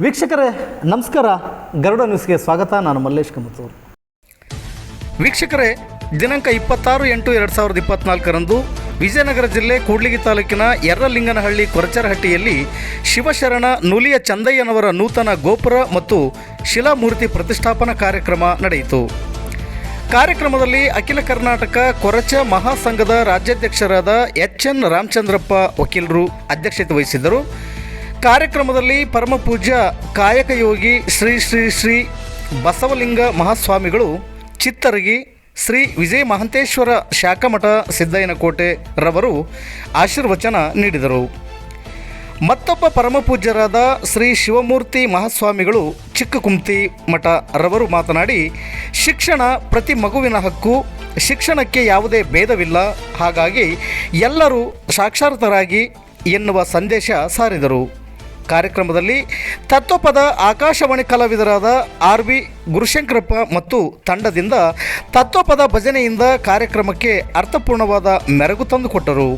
ವೀಕ್ಷಕರೇ ನಮಸ್ಕಾರ, ಗರುಡ ನ್ಯೂಸ್ಗೆ ಸ್ವಾಗತ. ನಾನು ಮಲ್ಲೇಶ್ ಕಮತೂರು. ವೀಕ್ಷಕರೇ, ದಿನಾಂಕ 26/8/2024 ವಿಜಯನಗರ ಜಿಲ್ಲೆ ಕೂಡ್ಲಿಗಿ ತಾಲೂಕಿನ ಯರ್ರಲಿಂಗನಹಳ್ಳಿ ಕೊರಚರಹಟ್ಟಿಯಲ್ಲಿ ಶಿವಶರಣ ನುಲಿಯ ಚಂದಯ್ಯನವರ ನೂತನ ಗೋಪುರ ಮತ್ತು ಶಿಲಾಮೂರ್ತಿ ಪ್ರತಿಷ್ಠಾಪನಾ ಕಾರ್ಯಕ್ರಮ ನಡೆಯಿತು. ಕಾರ್ಯಕ್ರಮದಲ್ಲಿ ಅಖಿಲ ಕರ್ನಾಟಕ ಕೊರಚ ಮಹಾಸಂಘದ ರಾಜ್ಯಾಧ್ಯಕ್ಷರಾದ ಎಚ್.ಎನ್. ರಾಮಚಂದ್ರಪ್ಪ ವಕೀಲರು ಅಧ್ಯಕ್ಷತೆ ವಹಿಸಿದ್ದರು. ಕಾರ್ಯಕ್ರಮದಲ್ಲಿ ಪರಮಪೂಜ್ಯ ಕಾಯಕಯೋಗಿ ಶ್ರೀ ಶ್ರೀ ಶ್ರೀ ಬಸವಲಿಂಗ ಮಹಾಸ್ವಾಮಿಗಳು ಚಿತ್ತರಗಿ, ಶ್ರೀ ವಿಜಯ ಮಹಂತೇಶ್ವರ ಶಾಖಮಠ ಸಿದ್ದಯ್ಯನಕೋಟೆ ರವರು ಆಶೀರ್ವಚನ ನೀಡಿದರು. ಮತ್ತೊಬ್ಬ ಪರಮಪೂಜ್ಯರಾದ ಶ್ರೀ ಶಿವಮೂರ್ತಿ ಮಹಾಸ್ವಾಮಿಗಳು ಚಿಕ್ಕಕುಂತಿ ಮಠ ರವರು ಮಾತನಾಡಿ, ಶಿಕ್ಷಣ ಪ್ರತಿ ಮಗುವಿನ ಹಕ್ಕು, ಶಿಕ್ಷಣಕ್ಕೆ ಯಾವುದೇ ಭೇದವಿಲ್ಲ, ಹಾಗಾಗಿ ಎಲ್ಲರೂ ಸಾಕ್ಷರತರಾಗಿ ಎನ್ನುವ ಸಂದೇಶ ಸಾರಿದರು. ಕಾರ್ಯಕ್ರಮದಲ್ಲಿ ತತ್ವಪದ ಆಕಾಶವಾಣಿ ಕಲಾವಿದರಾದ ಆರ್.ಬಿ. ಗುರುಶಂಕರಪ್ಪ ಮತ್ತು ತಂಡದಿಂದ ತತ್ವಪದ ಭಜನೆಯಿಂದ ಕಾರ್ಯಕ್ರಮಕ್ಕೆ ಅರ್ಥಪೂರ್ಣವಾದ ಮೆರುಗು ತಂದುಕೊಟ್ಟರು.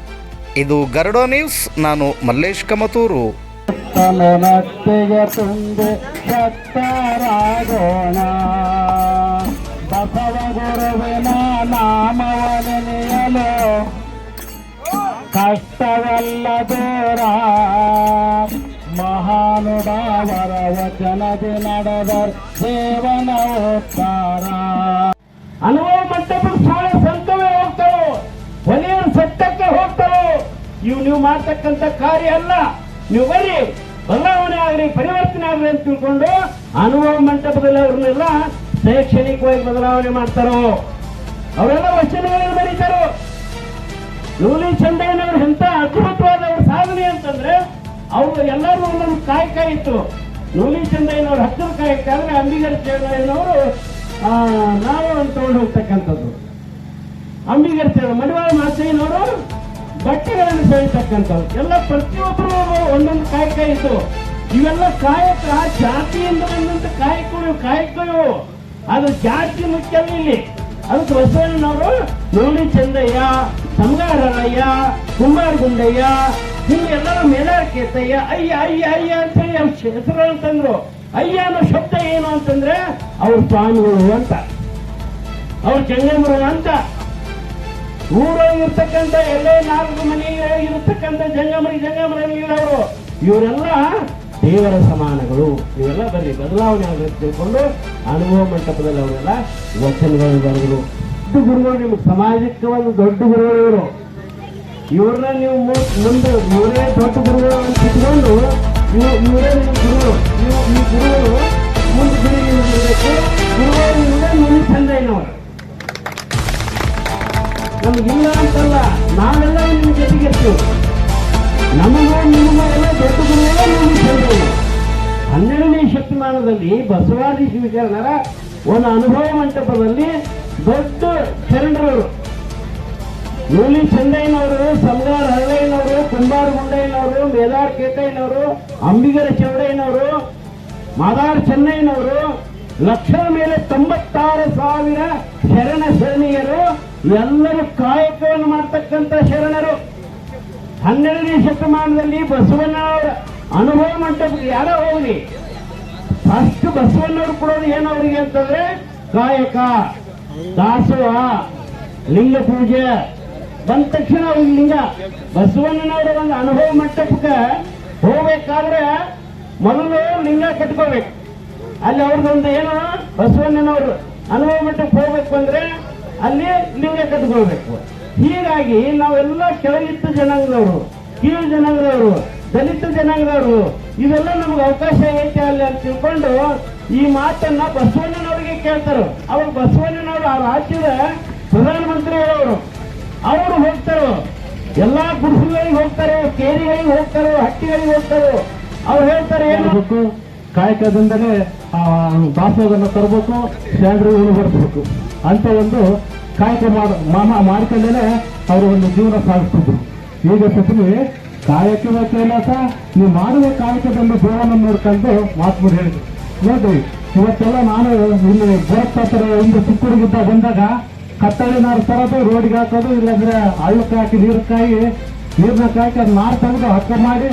ಇದು ಗರುಡ ನ್ಯೂಸ್. ನಾನು ಮಲ್ಲೇಶ್ ಕಮತೂರು. ಕಷ್ಟವಲ್ಲ ದೂರ ಮಹಾನುಭಾವರ ವಚನದಿ ನಡೆದರ್ ದೇವನ ಉತ್ತಾರ. ಅನುಭವ ಮಂಟಪಕ್ಕೆ ಶಾಲೆ ಸಂತವೇ ಹೋಗ್ತಾರೋ, ಒಲೆಯ ಸತ್ಯಕ್ಕೆ ಹೋಗ್ತಾರೋ. ನೀವು ಮಾಡ್ತಕ್ಕಂಥ ಕಾರ್ಯ ಅಲ್ಲ. ನೀವು ಬರೀ ಬದಲಾವಣೆ ಆಗಲಿ, ಪರಿವರ್ತನೆ ಆಗಲಿ ಅಂತ ತಿಳ್ಕೊಂಡು ಅನುಭವ ಮಂಟಪದಲ್ಲಿ ಅವ್ರನ್ನೆಲ್ಲ ಶೈಕ್ಷಣಿಕವಾಗಿ ಬದಲಾವಣೆ ಮಾಡ್ತಾರೋ. ಅವರೆಲ್ಲ ವಚನಗಳನ್ನು ಬರೀತಾರೋ. ನೂಲಿ ಚಂದಯ್ಯನವ್ರು ಎಂತ ಅದ್ಭುತವಾದ ಅವ್ರ ಸಾಧನೆ ಅಂತಂದ್ರೆ, ಅವರು ಎಲ್ಲರೂ ಒಂದೊಂದು ಕಾಯಕ ಇತ್ತು. ನೂಲಿ ಚಂದಯ್ಯನವ್ರು ಹತ್ತಿರ ಕಾಯಕ ಆದ್ರೆ ಅಂಬಿಗರ ಚಂದಯ್ಯನವರು ನಾವು ಅಂತ ತಗೊಂಡು ಹೋಗ್ತಕ್ಕಂಥದ್ದು. ಅಂಬಿಗರ ಚಂದ ಮಡಿವಾಳ ಮಾಚಯ್ಯನವರು ಬಟ್ಟೆಗಳನ್ನು ಬೆಳೀತಕ್ಕಂಥದ್ದು. ಎಲ್ಲ ಪ್ರತಿಯೊಬ್ಬರು ಒಂದೊಂದು ಕಾಯಕ ಇತ್ತು. ಇವೆಲ್ಲ ಕಾಯಕ ಜಾತಿಯಿಂದ ಬಂದಂತ ಕಾಯಕಗಳು. ಅದು ಜಾತಿ ಮುಖ್ಯ ಇಲ್ಲಿ. ಅದಕ್ಕೆ ಬಸವಣ್ಣನವರು ನೂಲಿ ಚಂದಯ್ಯ, ಸಂಗಾರಯ್ಯ, ಕುಂಬಾರ ಗುಂಡಯ್ಯ, ಹಿಂಗೆಲ್ಲರೂ ಮೇಲಾರ್ಕೇತಯ್ಯ, ಅಯ್ಯ ಅಯ್ಯ ಅಯ್ಯ ಅಂತೇಳಿ ಅವ್ರ ಹೆಸರು ಅಂತಂದ್ರು. ಅಯ್ಯ ಅನ್ನೋ ಶಬ್ದ ಏನು ಅಂತಂದ್ರೆ ಅವ್ರ ಸ್ವಾಮಿಗಳು ಅಂತ, ಅವ್ರ ಜಂಗಮರು ಅಂತ. ಊರಾಗಿರ್ತಕ್ಕಂಥ ಎಲ್ಲೇ 4 ಮನೆಯಾಗಿರ್ತಕ್ಕಂಥ ಜಂಗಮರಿಗಿರೋರು ಇವರೆಲ್ಲ ದೇವರ ಸಮಾನಗಳು. ಇವೆಲ್ಲ ಬರೀ ಬದಲಾವಣೆ ಆಗುತ್ತೆ ತಿಳ್ಕೊಂಡು ಅನುಭವ ಮಂಟಪದಲ್ಲಿ ಅವರೆಲ್ಲ ವಚನಗಳನ್ನು ಬರೆದರು. ದೊಡ್ಡ ಗುರುಗಳು, ನಿಮ್ಗೆ ಸಮಾಜಕ್ಕೆ ಒಂದು ದೊಡ್ಡ ಗುರುಗಳು ಇವರು. ಇವ್ರನ್ನ ನೀವು ಮುಂದೆ ಇವರೇ ದೊಡ್ಡ ಗುರುಗಳು ಅಂತ ಇಟ್ಕೊಂಡು ಇವರೇ ನಿಮ್ಮ ಗುರುಗಳು. ಈ ಗುರುಗಳು ಮುಂದೆ ಗುರುಗಳಿಗೆ ಗುರುಗಳು ನುಲಿ ಚಂದಯ್ಯನವರು. ನಮಗಿಲ್ಲ ಅಂತಲ್ಲ, ನಾವೆಲ್ಲ ನಿಮ್ಮ ಜೊತೆಗಿರ್ತೀವಿ. ನಮಗೂ ನಿಮಗೂ ಎಲ್ಲ ದೊಡ್ಡ ಗುರುಗಳೇ ನುಲಿ ಚಂದಯ್ಯ. 12ನೇ ಶತಮಾನದಲ್ಲಿ ಬಸವಾದಿ ಶಿವಶರಣರ ಒಂದು ಅನುಭವ ಮಂಟಪದಲ್ಲಿ ದೊಡ್ಡ ಶರಣರವರು ನೂಲಿ ಚಂದಯ್ಯನವರು, ಸಂಗಾರ ಹರಳಯ್ಯನವರು, ಕುಂಬಾರ ಗುಂಡಯ್ಯನವರು, ಮೇಲಾರ್ ಕೇತಯ್ಯನವರು, ಅಂಬಿಗರ ಚೌಡಯ್ಯನವರು, ಮಾದಾರ್ ಚೆನ್ನಯ್ಯನವರು, ಲಕ್ಷದ ಮೇಲೆ 96,000 ಶರಣ ಶರಣೀಯರು, ಎಲ್ಲರೂ ಕಾಯಕವನ್ನು ಮಾಡ್ತಕ್ಕಂಥ ಶರಣರು. 12ನೇ ಶತಮಾನದಲ್ಲಿ ಬಸವಣ್ಣವರ ಅನುಭವ ಮಂಟಪಕ್ಕೆ ಯಾರೋ ಹೋಗ್ಲಿ, ಫಸ್ಟ್ ಬಸವಣ್ಣವ್ರು ಕೊಡೋದು ಏನು ಅವರಿಗೆ ಅಂತಂದ್ರೆ ಕಾಯಕ, ದಾಸೋಹ, ಲಿಂಗ ಪೂಜೆ. ಬಂದ ತಕ್ಷಣ ಅವ್ರಿಗೆ ಲಿಂಗ. ಬಸವಣ್ಣನವರ ಒಂದು ಅನುಭವ ಮಂಟಪಕ್ಕೆ ಹೋಗ್ಬೇಕಾದ್ರೆ ಮೊದಲು ಲಿಂಗ ಕಟ್ಕೋಬೇಕು. ಅಲ್ಲಿ ಅವ್ರದ್ದೊಂದು ಏನು, ಬಸವಣ್ಣನವರು ಅನುಭವ ಮಂಟಪಕ್ಕೆ ಹೋಗ್ಬೇಕು ಅಂದ್ರೆ ಅಲ್ಲಿ ಲಿಂಗ ಕಟ್ಕೊಳ್ಬೇಕು. ಹೀಗಾಗಿ ನಾವೆಲ್ಲ ಕೆಳಗಿದ್ದ ಜನಾಂಗದವರು, ಕೀಳು ಜನಾಂಗದವರು, ದಲಿತ ಜನಾಂಗದವರು, ಇವೆಲ್ಲ ನಮ್ಗೆ ಅವಕಾಶ ಐತೆ ಅಲ್ಲಿ ಅಂತ ತಿಳ್ಕೊಂಡು ಈ ಮಾತನ್ನ ಬಸವಣ್ಣನವರಿಗೆ ಕೇಳ್ತಾರೆ. ಅವ್ರು ಬಸವಣ್ಣನವರು ಆ ರಾಜ್ಯದ ಪ್ರಧಾನಮಂತ್ರಿಗಳವರು, ಅವರು ಹೋಗ್ತಾರೋ, ಎಲ್ಲಾ ಗುಡಿಸಲುಗಳಿಗೆ ಹೋಗ್ತಾರೆ, ಕೇರಿಗಳಿಗೆ ಹೋಗ್ತಾರೋ, ಹಟ್ಟಿಗಳಿಗೆ ಹೋಗ್ತಾರೋ. ಅವ್ರು ಹೇಳ್ತಾರೆ ಏನು, ಕಾಯಕದಿಂದಲೇ ದಾಸೋಹವನ್ನು ತರಬೇಕು, ಸ್ಟ್ಯಾಂಡ್ರಿಗಳನ್ನು ಬರೆಸಬೇಕು ಅಂತ ಒಂದು ಕಾಯಕ ಮಾಡ್ಕೊಂಡೇ ಅವರು ಒಂದು ಜೀವನ ಸಾಗಿಸ್ತಿದ್ರು. ಈಗ ಸತಿ ಕಾಯಕವೇ ಕೈಲಾಸ, ನೀವು ಮಾಡುವ ಕಾಯಕದಲ್ಲಿ ದೇವನ ನೋಡ್ಕೊಂಡು ಮಾತು ಹೇಳಿದ್ರು. ನೋಡ್ರಿ, ಇವತ್ತೆಲ್ಲ ನಾನು ಇಲ್ಲಿ ಗೋರಖ್ಪುರ ಒಂದು ಚಿಕ್ಕೂರಿಗಿದ್ದ ಬಂದಾಗ ಕತ್ತಳಿ ನಾರು ತರೋದು, ರೋಡಿಗೆ ಹಾಕೋದು, ಇಲ್ಲಾಂದ್ರೆ ಹಳ್ಳಕ್ಕೆ ಹಾಕಿ ನೀರನ್ನ ಕಾಯ್ಕೆ ಅದು ನಾರು ತೆಗೆದು ಹಕ್ಕ ಮಾಡಿ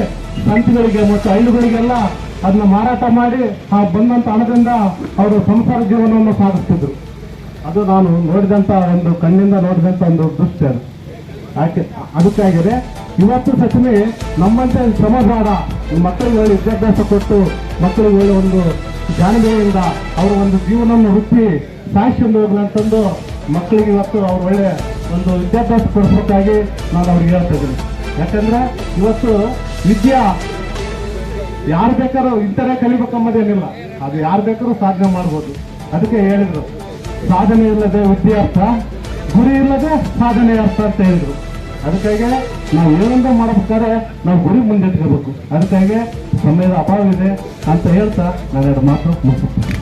ಸಂತಿಗಳಿಗೆ ಮತ್ತು ಹಳ್ಳಿಗಳಿಗೆಲ್ಲ ಅದನ್ನ ಮಾರಾಟ ಮಾಡಿ ಆ ಬಂದಂತ ಹಣದಿಂದ ಅವರು ಸಂಸಾರ ಜೀವನವನ್ನು ಸಾಗಿಸ್ತಿದ್ರು. ಅದು ನಾನು ನೋಡಿದಂತ ಒಂದು ಕಣ್ಣಿಂದ ನೋಡಿದಂತ ಒಂದು ದೃಶ್ಯ ಅದು. ಅದಕ್ಕಾಗಿದೆ ಇವತ್ತು ಸಚಿವೆ ನಮ್ಮಂತೆ ಶ್ರಮಗಾರ ಮಕ್ಕಳಿಗೆ ಒಳ್ಳೆ ವಿದ್ಯಾಭ್ಯಾಸ ಕೊಟ್ಟು ಮಕ್ಕಳಿಗೆ ಒಳ್ಳೆ ಒಂದು ಜಾಣಗೆಯಿಂದ ಅವರ ಒಂದು ಜೀವನವನ್ನು ವೃತ್ತಿ ಸಾಯಿಸಿಕೊಂಡು ಹೋಗ್ಲಂತಂದು ಮಕ್ಕಳಿಗೆ ಇವತ್ತು ಅವ್ರು ಒಳ್ಳೆ ಒಂದು ವಿದ್ಯಾಭ್ಯಾಸ ಕೊಡಿಸ್ಬೇಕಾಗಿ ನಾನು ಅವ್ರಿಗೆ ಹೇಳ್ತಾ ಇದ್ದೀನಿ. ಯಾಕಂದ್ರೆ ಇವತ್ತು ವಿದ್ಯಾ ಯಾರು ಬೇಕಾದ್ರೂ ಇಂಥರೇ ಕಲಿಬೇಕಂಬುದೇನಿಲ್ಲ, ಅದು ಯಾರು ಬೇಕಾದ್ರೂ ಸಾಧನೆ ಮಾಡ್ಬೋದು. ಅದಕ್ಕೆ ಹೇಳಿದ್ರು, ಸಾಧನೆ ಇಲ್ಲದೆ ವಿದ್ಯಾರ್ಥ, ಗುರಿ ಇಲ್ಲದೆ ಸಾಧನೆ ಅರ್ಥ ಅಂತ ಹೇಳಿದ್ರು. ಅದಕ್ಕಾಗಿ ನಾವು ಏನೊಂದು ಮಾಡಬೇಕಾದ್ರೆ ನಾವು ಗುರಿ ಮುಂದಿಟ್ಕೋಬೇಕು. ಅದಕ್ಕಾಗಿ ಸಮಯದ ಅಭಾವ ಇದೆ ಅಂತ ಹೇಳ್ತಾ ನಾನು ಎರಡು ಮಾತು ಮುಗಿಸುತ್ತೇನೆ.